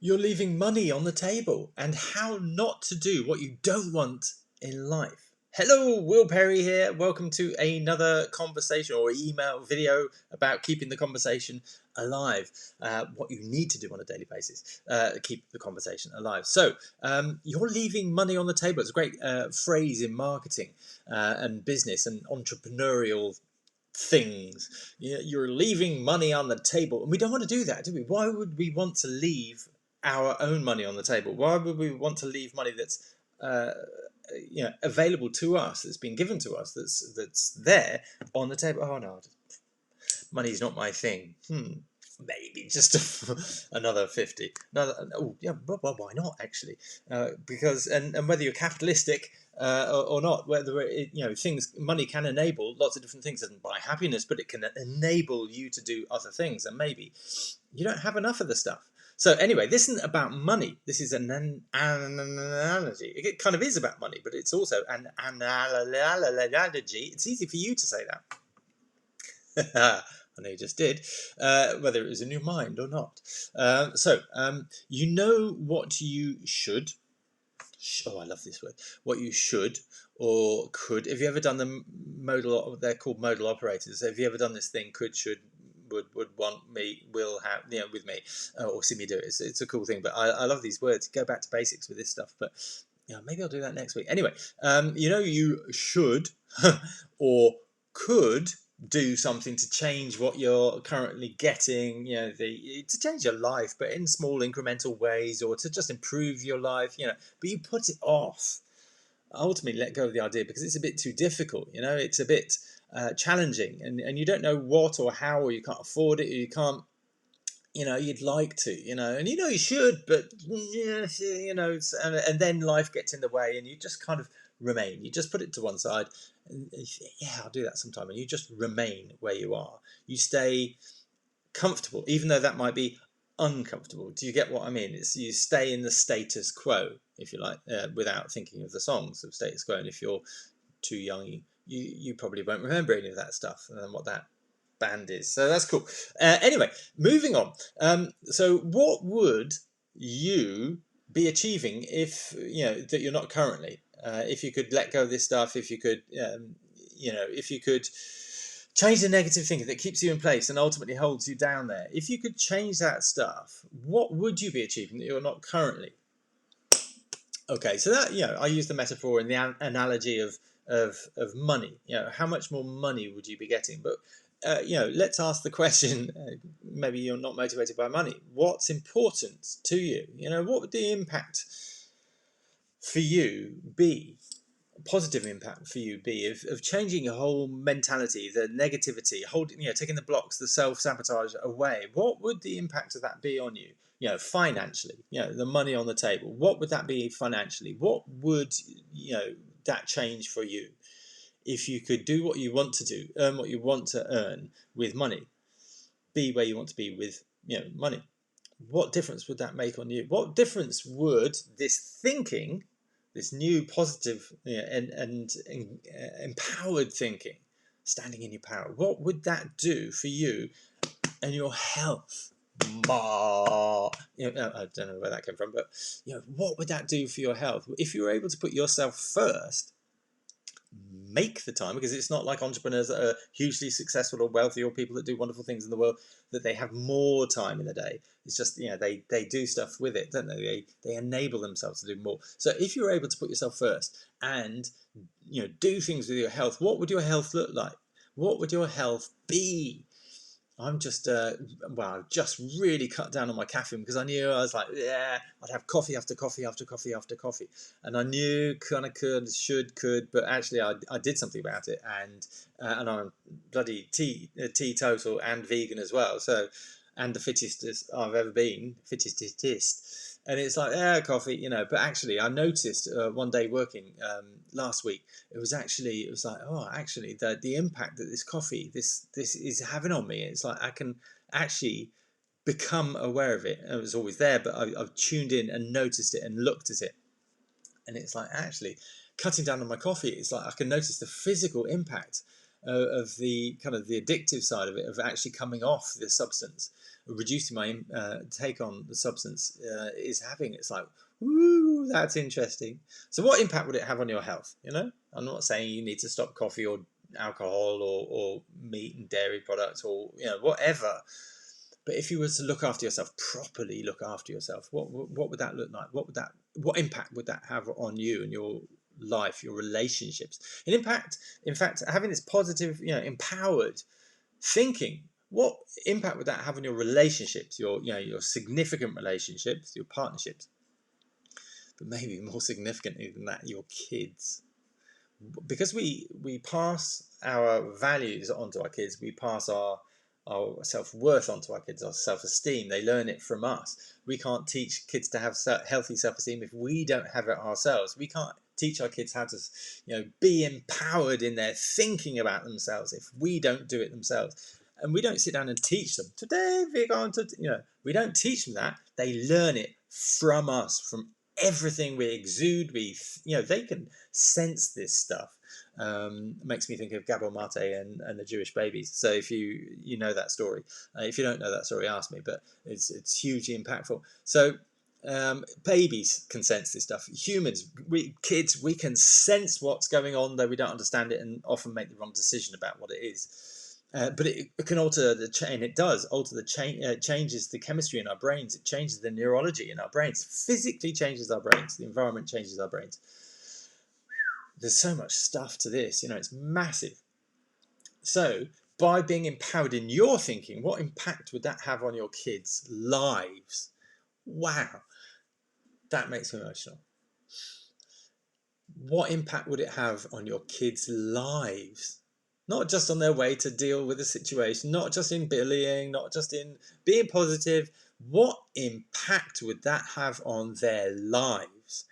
You're leaving money on the table and how not to do what you don't want in life. Hello, Will Perry here. Welcome to another conversation or email video about keeping the conversation alive. What you need to do on a daily basis, keep the conversation alive. So, you're leaving money on the table. It's a great phrase in marketing and business and entrepreneurial things. You're leaving money on the table, and we don't want to do that, do we? Why would we want to leave our own money on the table? Why would we want to leave money that's available to us, that's been given to us, that's there on the table? Oh no, money's not my thing. Maybe just another 50. Oh yeah, well, why not actually? Because and whether you're capitalistic or not, whether things, money can enable lots of different things. It doesn't buy happiness, but it can enable you to do other things, and maybe you don't have enough of the stuff. So anyway, this isn't about money. This is an analogy. It kind of is about money, but it's also an analogy. It's easy for you to say that. I know you just did, whether it was in your mind or not. You know what you should. Oh, I love this word. What you should or could. Have you ever done the modal? They're called modal operators. Have you ever done this thing? Could, should, would, want, me, will, have. With me, or see me do it. It's a cool thing. But I love these words. Go back to basics with this stuff. But maybe I'll do that next week. Anyway, you should or could do something to change what you're currently getting, to change your life, but in small incremental ways, or to just improve your life, but you put it off. Ultimately let go of the idea because it's a bit too difficult, it's a bit challenging, and you don't know what or how, or you can't afford it, or you can't, you'd like to, and you should, but and then life gets in the way, and you just kind of remain. You just put it to one side, and I'll do that sometime, and you just remain where you are. You stay comfortable, even though that might be uncomfortable. Do you get what I mean? It's you stay in the status quo, if you like, without thinking of the songs of status quo. And if you're too young, you probably won't remember any of that stuff and what that band is. So that's cool. Anyway, moving on. So what would you be achieving if that you're not currently? If you could let go of this stuff, if you could, if you could change the negative thinking that keeps you in place and ultimately holds you down there. If you could change that stuff, what would you be achieving that you're not currently? Okay, so that I use the metaphor in the analogy of money. How much more money would you be getting? But let's ask the question. Maybe you're not motivated by money. What's important to you? What would the impact for you be? Positive impact for you be of changing your whole mentality, the negativity, taking the blocks, the self-sabotage away? What would the impact of that be on you? Financially, the money on the table, what would that be financially? What would that change for you if you could do what you want to do, earn what you want to earn with money, be where you want to be with money? What difference would that make on you? What difference would this thinking, this new positive and empowered thinking, standing in your power, what would that do for you and your health? I don't know where that came from, but what would that do for your health if you were able to put yourself first? Make the time, because it's not like entrepreneurs that are hugely successful or wealthy or people that do wonderful things in the world that they have more time in the day. It's just they do stuff with it, don't they? They enable themselves to do more. So if you're able to put yourself first and do things with your health, what would your health look like? What would your health be? I'm just, I've just really cut down on my caffeine because I knew I was like, I'd have coffee after coffee after coffee after coffee. And I knew kind of could, but actually I did something about it. And I'm bloody teetotal and vegan as well. So, and the fittest I've ever been, fittest. And it's like, coffee, but actually I noticed one day working last week, it was like, the impact that this coffee, this is having on me, it's like I can actually become aware of it. It was always there, but I've tuned in and noticed it and looked at it. And it's like, actually, cutting down on my coffee, it's like I can notice the physical impact of the kind of the addictive side of it, of actually coming off the substance, reducing my take on the substance, is having, it's like, ooh, that's interesting. So what impact would it have on your health? You know, I'm not saying you need to stop coffee or alcohol or meat and dairy products, or whatever. But if you were to look after yourself, properly look after yourself, what would that look like? What impact would that have on you and your life, your relationships? In fact, having this positive, empowered thinking, what impact would that have on your relationships, your significant relationships, your partnerships? But maybe more significantly than that, your kids. Because we pass our values onto our kids, we pass our self-worth onto our kids, our self-esteem. They learn it from us. We can't teach kids to have healthy self-esteem if we don't have it ourselves. We can't teach our kids how to be empowered in their thinking about themselves if we don't do it themselves. And we don't sit down and teach them, today we're going to, we don't teach them that. They learn it from us, from everything we exude. They can sense this stuff. Makes me think of Gabor Mate and the Jewish babies. So if you know that story, if you don't know that story, ask me. But it's hugely impactful. So babies can sense this stuff. Humans, kids, we can sense what's going on, though we don't understand it, and often make the wrong decision about what it is. But it can alter the chain. It does alter the chain. Changes the chemistry in our brains. It changes the neurology in our brains. Physically changes our brains. The environment changes our brains. There's so much stuff to this. It's massive. So by being empowered in your thinking, what impact would that have on your kids' lives? Wow, that makes me emotional. What impact would it have on your kids' lives? Not just on their way to deal with the situation, not just in bullying, not just in being positive. What impact would that have on their lives?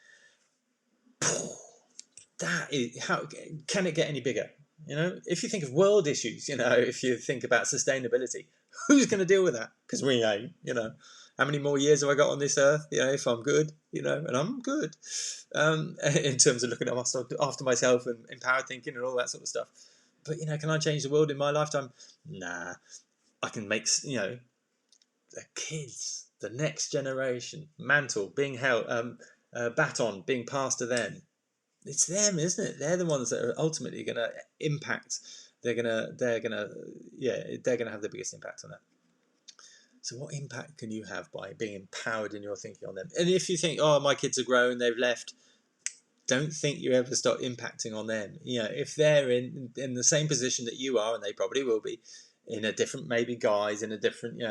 That is, how can it get any bigger? If you think of world issues, if you think about sustainability, who's going to deal with that? Because we ain't. How many more years have I got on this earth? If I'm good, and I'm good, in terms of looking after myself and empowered thinking and all that sort of stuff. But can I change the world in my lifetime? Nah. I can make the kids, the next generation, mantle being held, baton being passed to them. It's them, isn't it? They're the ones that are ultimately going to impact. They're gonna have the biggest impact on that. So what impact can you have by being empowered in your thinking on them? And if you think, oh, my kids are grown, they've left, don't think you ever stop impacting on them. If they're in the same position that you are, and they probably will be, in a different, maybe guise, in a different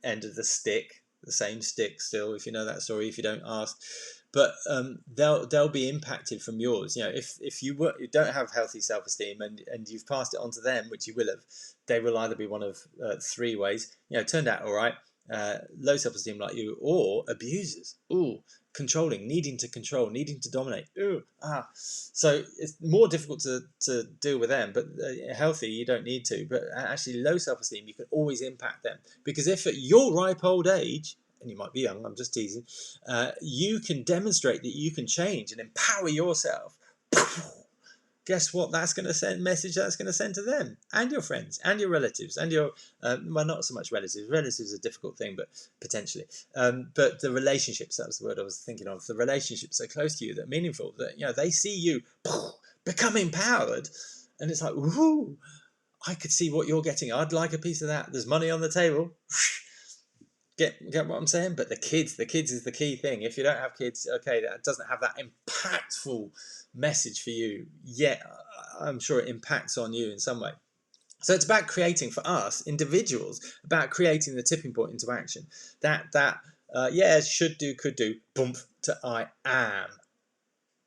end of the stick, the same stick still, if you know that story, if you don't ask. But they'll be impacted from yours. If you don't have healthy self-esteem and you've passed it on to them, which you will have, they will either be one of three ways. Turned out all right, low self-esteem like you, or abusers. Controlling, needing to control, needing to dominate. So it's more difficult to deal with them. But healthy, you don't need to. But actually, low self-esteem, you can always impact them, because if at your ripe old age, and you might be young, I'm just teasing, you can demonstrate that you can change and empower yourself. Guess what? That's going to send message that's going to send to them and your friends and your relatives and your well, not so much relatives. Relatives is a difficult thing, but potentially. But the relationships, that was the word I was thinking of. The relationships that are close to you, that are meaningful, that they see you become empowered, and it's like, woohoo! I could see what you're getting. I'd like a piece of that. There's money on the table. Get what I'm saying? But the kids is the key thing. If you don't have kids, okay, that doesn't have that impactful message for you yet. I'm sure it impacts on you in some way. So it's about creating, for us individuals, about creating the tipping point into action. Should do, could do, boom, to I am.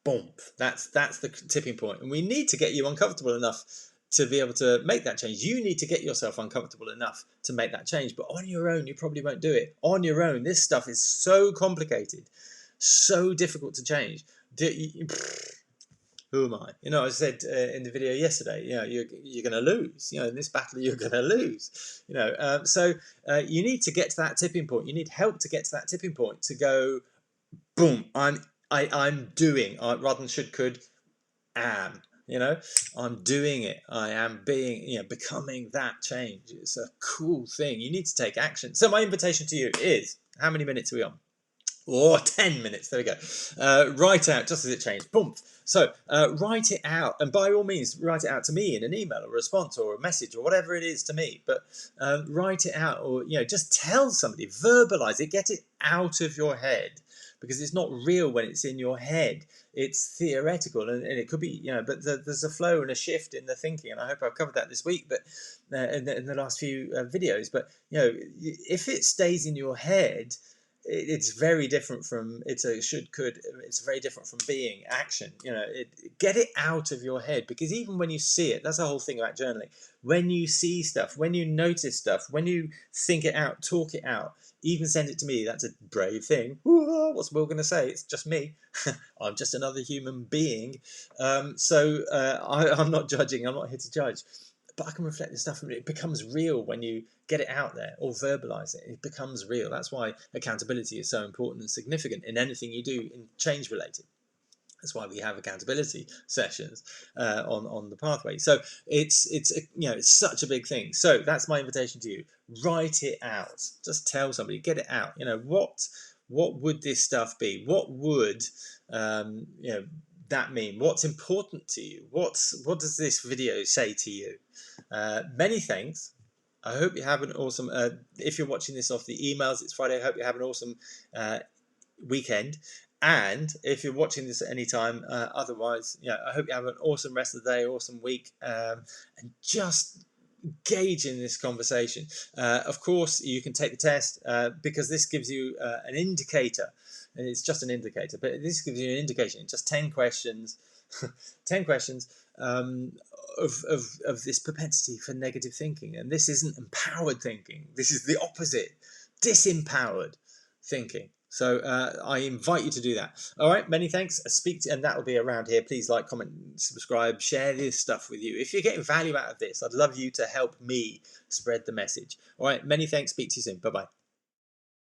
Boom. That's the tipping point. And we need to get you uncomfortable enough to be able to make that change. You need to get yourself uncomfortable enough to make that change. But on your own, you probably won't do it. On your own, this stuff is so complicated, so difficult to change. Who am I? I said in the video yesterday, you're going to lose. In this battle, you're going to lose. So you need to get to that tipping point. You need help to get to that tipping point, to go, boom, I'm doing, rather than should, could, am. You know, I'm doing it. I am being, becoming that change. It's a cool thing. You need to take action. So my invitation to you is, how many minutes are we on? Or 10 minutes, there we go. Write out, just as it changed, boom. So write it out, and by all means, write it out to me in an email or a response or a message or whatever it is to me. But write it out, or just tell somebody, verbalize it, get it out of your head, because it's not real when it's in your head. It's theoretical, and it could be, but there's a flow and a shift in the thinking, and I hope I've covered that this week, but in the last few videos. But if it stays in your head, it's very different from it's very different from being action. Get it out of your head, because even when you see it, that's the whole thing about journaling. When you see stuff, when you notice stuff, when you think it out, talk it out, even send it to me, that's a brave thing. What's Will going to say? It's just me. I'm just another human being. I'm not judging. I'm not here to judge. But I can reflect this stuff, and it becomes real when you get it out there or verbalize it. It becomes real. That's why accountability is so important and significant in anything you do in change related. That's why we have accountability sessions on the pathway. So it's such a big thing. So that's my invitation to you. Write it out. Just tell somebody. Get it out. What would this stuff be? What would that mean? What's important to you? What does this video say to you? Many thanks. I hope you have an awesome, if you're watching this off the emails, it's Friday. I hope you have an awesome weekend. And if you're watching this at any time, otherwise, I hope you have an awesome rest of the day, awesome week, and just engage in this conversation. Of course, you can take the test because this gives you an indicator. And it's just an indicator, but this gives you an indication. It's just 10 questions, 10 questions of this propensity for negative thinking. And this isn't empowered thinking. This is the opposite, disempowered thinking. So I invite you to do that. All right, many thanks. And that will be around here. Please like, comment, subscribe, share this stuff with you. If you're getting value out of this, I'd love you to help me spread the message. All right, many thanks. Speak to you soon. Bye-bye.